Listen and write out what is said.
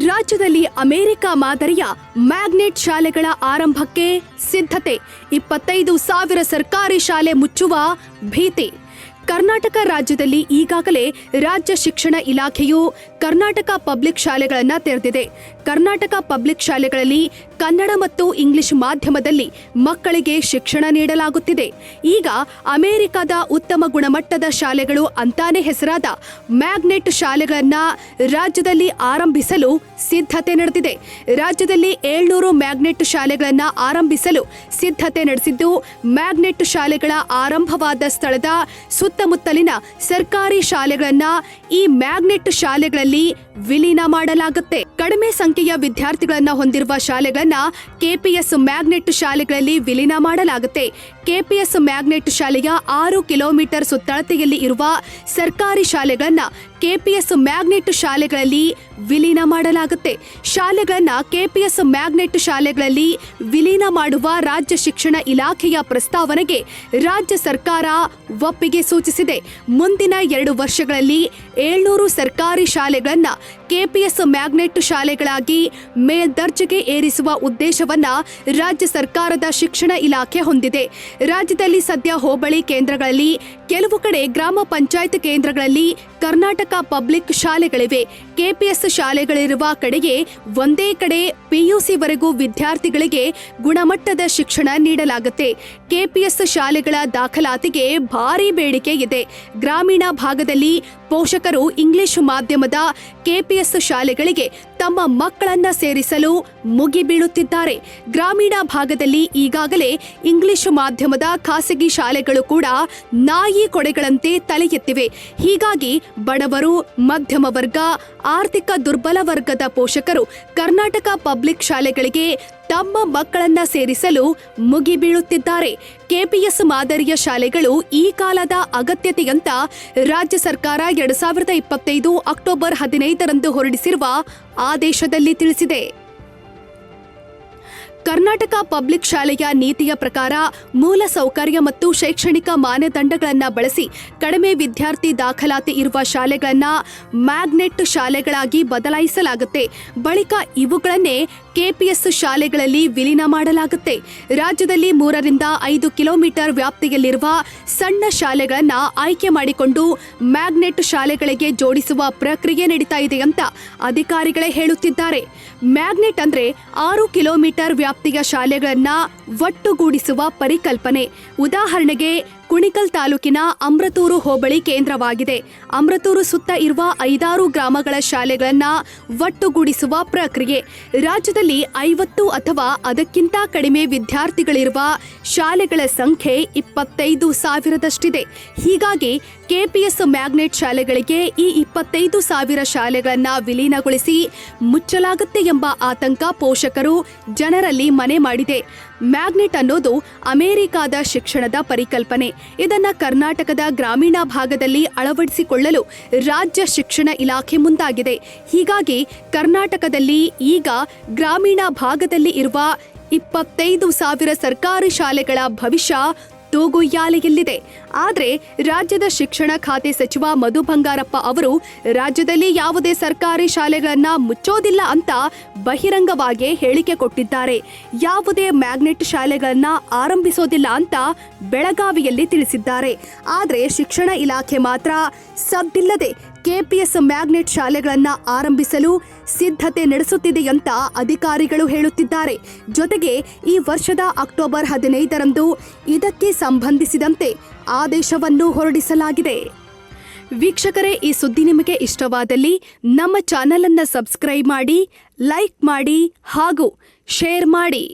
ರಾಜ್ಯದಲ್ಲಿ ಅಮೆರಿಕ ಮಾದರಿಯ ಮ್ಯಾಗ್ನೆಟ್ ಶಾಲೆಗಳ ಆರಂಭಕ್ಕೆ ಸಿದ್ಧತೆ. 25,000 ಸರ್ಕಾರಿ ಶಾಲೆ ಮುಚ್ಚುವ ಭೀತಿ. ಕರ್ನಾಟಕ ರಾಜ್ಯದಲ್ಲಿ ಈಗಾಗಲೇ ರಾಜ್ಯ ಶಿಕ್ಷಣ ಇಲಾಖೆಯು ಕರ್ನಾಟಕ ಪಬ್ಲಿಕ್ ಶಾಲೆಗಳನ್ನು ತೆರೆದಿದೆ. ಕರ್ನಾಟಕ ಪಬ್ಲಿಕ್ ಶಾಲೆಗಳಲ್ಲಿ ಕನ್ನಡ ಮತ್ತು ಇಂಗ್ಲಿಷ್ ಮಾಧ್ಯಮದಲ್ಲಿ ಮಕ್ಕಳಿಗೆ ಶಿಕ್ಷಣ ನೀಡಲಾಗುತ್ತಿದೆ. ಈಗ ಅಮೆರಿಕದ ಉತ್ತಮ ಗುಣಮಟ್ಟದ ಶಾಲೆಗಳು ಅಂತಾನೆ ಹೆಸರಾದ ಮ್ಯಾಗ್ನೆಟ್ ಶಾಲೆಗಳನ್ನು ರಾಜ್ಯದಲ್ಲಿ ಆರಂಭಿಸಲು ಸಿದ್ಧತೆ ನಡೆದಿದೆ. ರಾಜ್ಯದಲ್ಲಿ 700 ಮ್ಯಾಗ್ನೆಟ್ ಶಾಲೆಗಳನ್ನು ಆರಂಭಿಸಲು ಸಿದ್ಧತೆ ನಡೆಸಿದ್ದು, ಮ್ಯಾಗ್ನೆಟ್ ಶಾಲೆಗಳ ಆರಂಭವಾದ ಸ್ಥಳದ ಸುತ್ತಮುತ್ತಲಿನ ಸರ್ಕಾರಿ ಶಾಲೆಗಳನ್ನ ಈ ಮ್ಯಾಗ್ನೆಟ್ ಶಾಲೆಗಳಲ್ಲಿ ವಿಲೀನ ಮಾಡಲಾಗುತ್ತೆ. ಕಡಿಮೆ ಸಂಖ್ಯೆಯ ವಿದ್ಯಾರ್ಥಿಗಳನ್ನ ಹೊಂದಿರುವ ಶಾಲೆಗಳನ್ನ ಕೆಪಿಎಸ್ ಮ್ಯಾಗ್ನೆಟ್ ಶಾಲೆಗಳಲ್ಲಿ ವಿಲೀನ ಮಾಡಲಾಗುತ್ತೆ. ಕೆಪಿಎಸ್ ಮ್ಯಾಗ್ನೆಟ್ ಶಾಲೆಯ 6 ಕಿಲೋಮೀಟರ್ ಸುತ್ತಳತೆಯಲ್ಲಿ ಇರುವ ಸರ್ಕಾರಿ ಶಾಲೆಗಳನ್ನ ಕೆಪಿಎಸ್ ಮ್ಯಾಗ್ನೆಟ್ ಶಾಲೆಗಳಲ್ಲಿ ವಿಲೀನ ಮಾಡಲಾಗುತ್ತೆ. ಶಾಲೆಗಳನ್ನ ಕೆಪಿಎಸ್ ಮ್ಯಾಗ್ನೆಟ್ ಶಾಲೆಗಳಲ್ಲಿ ವಿಲೀನ ಮಾಡುವ ರಾಜ್ಯ ಶಿಕ್ಷಣ ಇಲಾಖೆಯ ಪ್ರಸ್ತಾವನೆಗೆ ರಾಜ್ಯ ಸರ್ಕಾರ ಒಪ್ಪಿಗೆ ಸೂಚಿಸಿದೆ. ಮುಂದಿನ 2 ವರ್ಷಗಳಲ್ಲಿ 700 ಸರ್ಕಾರಿ ಶಾಲೆಗಳನ್ನ ಕೆಪಿಎಸ್ ಮ್ಯಾಗ್ನೆಟ್ ಶಾಲೆಗಳಾಗಿ ಮೇಲ್ದರ್ಜೆಗೆ ಏರಿಸುವ ಉದ್ದೇಶವನ್ನ ರಾಜ್ಯ ಸರ್ಕಾರದ ಶಿಕ್ಷಣ ಇಲಾಖೆ ಹೊಂದಿದೆ. ರಾಜ್ಯದಲ್ಲಿ ಸದ್ಯ ಹೋಬಳಿ ಕೇಂದ್ರಗಳಲ್ಲಿ, ಕೆಲವು ಕಡೆ ಗ್ರಾಮ ಪಂಚಾಯತ್ ಕೇಂದ್ರಗಳಲ್ಲಿ ಕರ್ನಾಟಕ ಪಬ್ಲಿಕ್ ಶಾಲೆಗಳಿವೆ. ಕೆಪಿಎಸ್ ಶಾಲೆಗಳಿರುವ ಕಡೆಗೆ ಒಂದೇ ಕಡೆ ಪಿಯುಸಿವರೆಗೂ ವಿದ್ಯಾರ್ಥಿಗಳಿಗೆ ಗುಣಮಟ್ಟದ ಶಿಕ್ಷಣ ನೀಡಲಾಗುತ್ತೆ. ಕೆಪಿಎಸ್ ಶಾಲೆಗಳ ದಾಖಲಾತಿಗೆ ಭಾರೀ ಬೇಡಿಕೆ ಇದೆ. ಗ್ರಾಮೀಣ ಭಾಗದಲ್ಲಿ ಪೋಷಕರು ಇಂಗ್ಲಿಷ್ ಮಾಧ್ಯಮದ ಕೆಪಿಎಸ್ ಶಾಲೆಗಳಿಗೆ ತಮ್ಮ ಮಕ್ಕಳನ್ನ ಸೇರಿಸಲು ಮುಗಿಬೀಳುತ್ತಿದ್ದಾರೆ. ಗ್ರಾಮೀಣ ಭಾಗದಲ್ಲಿ ಈಗಾಗಲೇ ಇಂಗ್ಲಿಷ್ ಮಾಧ್ಯಮದ ಖಾಸಗಿ ಶಾಲೆಗಳು ಕೂಡ ನಾಯಿ ಕೊಡೆಗಳಂತೆ ತಲೆ ಎತ್ತಿವೆ. ಹೀಗಾಗಿ ಬಡವರು, ಮಧ್ಯಮ ವರ್ಗ, ಆರ್ಥಿಕ ದುರ್ಬಲ ವರ್ಗದ ಪೋಷಕರು ಕರ್ನಾಟಕ ಪಬ್ಲಿಕ್ ಶಾಲೆಗಳಿಗೆ ತಮ್ಮ ಮಕ್ಕಳನ್ನ ಸೇರಿಸಲು ಮುಗಿಬೀಳುತ್ತಿದ್ದಾರೆ. ಕೆಪಿಎಸ್ ಮಾದರಿಯ ಶಾಲೆಗಳು ಈ ಕಾಲದ ಅಗತ್ಯತೆಯಂತ ರಾಜ್ಯ ಸರ್ಕಾರ 2025 ಅಕ್ಟೋಬರ್ 15ರಂದು ಹೊರಡಿಸಿರುವ ಆದೇಶದಲ್ಲಿ ತಿಳಿಸಿದೆ. ಕರ್ನಾಟಕ ಪಬ್ಲಿಕ್ ಶಾಲೆಯ ನೀತಿಯ ಪ್ರಕಾರ ಮೂಲ ಸೌಕರ್ಯ ಮತ್ತು ಶೈಕ್ಷಣಿಕ ಮಾನದಂಡಗಳನ್ನು ಬಳಸಿ ಕಡಿಮೆ ವಿದ್ಯಾರ್ಥಿ ದಾಖಲಾತಿ ಇರುವ ಶಾಲೆಗಳನ್ನು ಮ್ಯಾಗ್ನೆಟ್ ಶಾಲೆಗಳಾಗಿ ಬದಲಾಯಿಸಲಾಗುತ್ತೆ. ಬಳಿಕ ಇವುಗಳನ್ನೇ ಕೆಪಿಎಸ್ ಶಾಲೆಗಳಲ್ಲಿ ವಿಲೀನ ಮಾಡಲಾಗುತ್ತೆ. ರಾಜ್ಯದಲ್ಲಿ 3 ರಿಂದ 5 ಕಿಲೋಮೀಟರ್ ವ್ಯಾಪ್ತಿಯಲ್ಲಿರುವ ಸಣ್ಣ ಶಾಲೆಗಳನ್ನು ಆಯ್ಕೆ ಮಾಡಿಕೊಂಡು ಮ್ಯಾಗ್ನೆಟ್ ಶಾಲೆಗಳಿಗೆ ಜೋಡಿಸುವ ಪ್ರಕ್ರಿಯೆ ನಡೀತಾ ಇದೆ ಅಂತ ಅಧಿಕಾರಿಗಳೇ ಹೇಳುತ್ತಿದ್ದಾರೆ. ಮ್ಯಾಗ್ನೆಟ್ ಅಂದ್ರೆ 6 ಕಿಲೋಮೀಟರ್ ವ್ಯಾಪ್ತಿಯ ಶಾಲೆಗಳನ್ನ ಒಟ್ಟುಗೂಡಿಸುವ ಪರಿಕಲ್ಪನೆ. ಉದಾಹರಣೆಗೆ ಕುಣಿಕಲ್ ತಾಲೂಕಿನ ಅಮೃತೂರು ಹೋಬಳಿ ಕೇಂದ್ರವಾಗಿದೆ. ಅಮೃತೂರು ಸುತ್ತ ಇರುವ 5-6 ಗ್ರಾಮಗಳ ಶಾಲೆಗಳನ್ನ ಒಟ್ಟುಗೂಡಿಸುವ ಪ್ರಕ್ರಿಯೆ. ರಾಜ್ಯದಲ್ಲಿ 50 ಅಥವಾ ಅದಕ್ಕಿಂತ ಕಡಿಮೆ ವಿದ್ಯಾರ್ಥಿಗಳಿರುವ ಶಾಲೆಗಳ ಸಂಖ್ಯೆ 25,000ದಷ್ಟಿದೆ. ಹೀಗಾಗಿ ಕೆಪಿಎಸ್ ಮ್ಯಾಗ್ನೆಟ್ ಶಾಲೆಗಳಿಗೆ ಈ 25,000 ಶಾಲೆಗಳನ್ನ ವಿಲೀನಗೊಳಿಸಿ ಮುಚ್ಚಲಾಗುತ್ತೆ ಎಂಬ ಆತಂಕ ಪೋಷಕರು, ಜನರಲ್ಲಿ ಮನೆ ಮಾಡಿದೆ. ಮ್ಯಾಗ್ನೆಟ್ ಅನ್ನೋದು ಅಮೆರಿಕದ ಶಿಕ್ಷಣದ ಪರಿಕಲ್ಪನೆ. ಇದನ್ನ ಕರ್ನಾಟಕದ ಗ್ರಾಮೀಣ ಭಾಗದಲ್ಲಿ ಅಳವಡಿಸಿಕೊಳ್ಳಲು ರಾಜ್ಯ ಶಿಕ್ಷಣ ಇಲಾಖೆ ಮುಂದಾಗಿದೆ. ಹೀಗಾಗಿ ಕರ್ನಾಟಕದಲ್ಲಿ ಈಗ ಗ್ರಾಮೀಣ ಭಾಗದಲ್ಲಿ ಇರುವ 25,000 ಸರ್ಕಾರಿ ಶಾಲೆಗಳ ಭವಿಷ್ಯ ತೂಗುಯ್ಯಾಲೆಯಲ್ಲಿದೆ. ಆದರೆ ರಾಜ್ಯದ ಶಿಕ್ಷಣ ಖಾತೆ ಸಚಿವ ಮಧು ಬಂಗಾರಪ್ಪ ಅವರು ರಾಜ್ಯದಲ್ಲಿ ಯಾವುದೇ ಸರ್ಕಾರಿ ಶಾಲೆಗಳನ್ನ ಮುಚ್ಚೋದಿಲ್ಲ ಅಂತ ಬಹಿರಂಗವಾಗಿ ಹೇಳಿಕೆ ಕೊಟ್ಟಿದ್ದಾರೆ. ಯಾವುದೇ ಮ್ಯಾಗ್ನೆಟ್ ಶಾಲೆಗಳನ್ನ ಆರಂಭಿಸೋದಿಲ್ಲ ಅಂತ ಬೆಳಗಾವಿಯಲ್ಲಿ ತಿಳಿಸಿದ್ದಾರೆ. ಆದರೆ ಶಿಕ್ಷಣ ಇಲಾಖೆ ಮಾತ್ರ ಸದ್ದಿಲ್ಲದೆ ಕೆಪಿಎಸ್ ಮ್ಯಾಗ್ನೆಟ್ ಶಾಲೆಗಳನ್ನ ಆರಂಭಿಸಲು ಸಿದ್ಧತೆ ನಡೆಸುತ್ತಿದೆ ಅಂತ ಅಧಿಕಾರಿಗಳು ಹೇಳುತ್ತಿದ್ದಾರೆ. ಜೊತೆಗೆ ಈ ವರ್ಷದ ಅಕ್ಟೋಬರ್ 15ರಂದು ಇದಕ್ಕೆ ಸಂಬಂಧಿಸಿದಂತೆ ಆದೇಶವನ್ನು ಹೊರಡಿಸಲಾಗಿದೆ. ವೀಕ್ಷಕರೇ, ಈ ಸುದ್ದಿ ನಿಮಗೆ ಇಷ್ಟವಾದಲ್ಲಿ ನಮ್ಮ ಚಾನೆಲ್ ಅನ್ನು ಸಬ್ಸ್ಕ್ರೈಬ್ ಮಾಡಿ, ಲೈಕ್ ಮಾಡಿ ಹಾಗೂ ಶೇರ್ ಮಾಡಿ.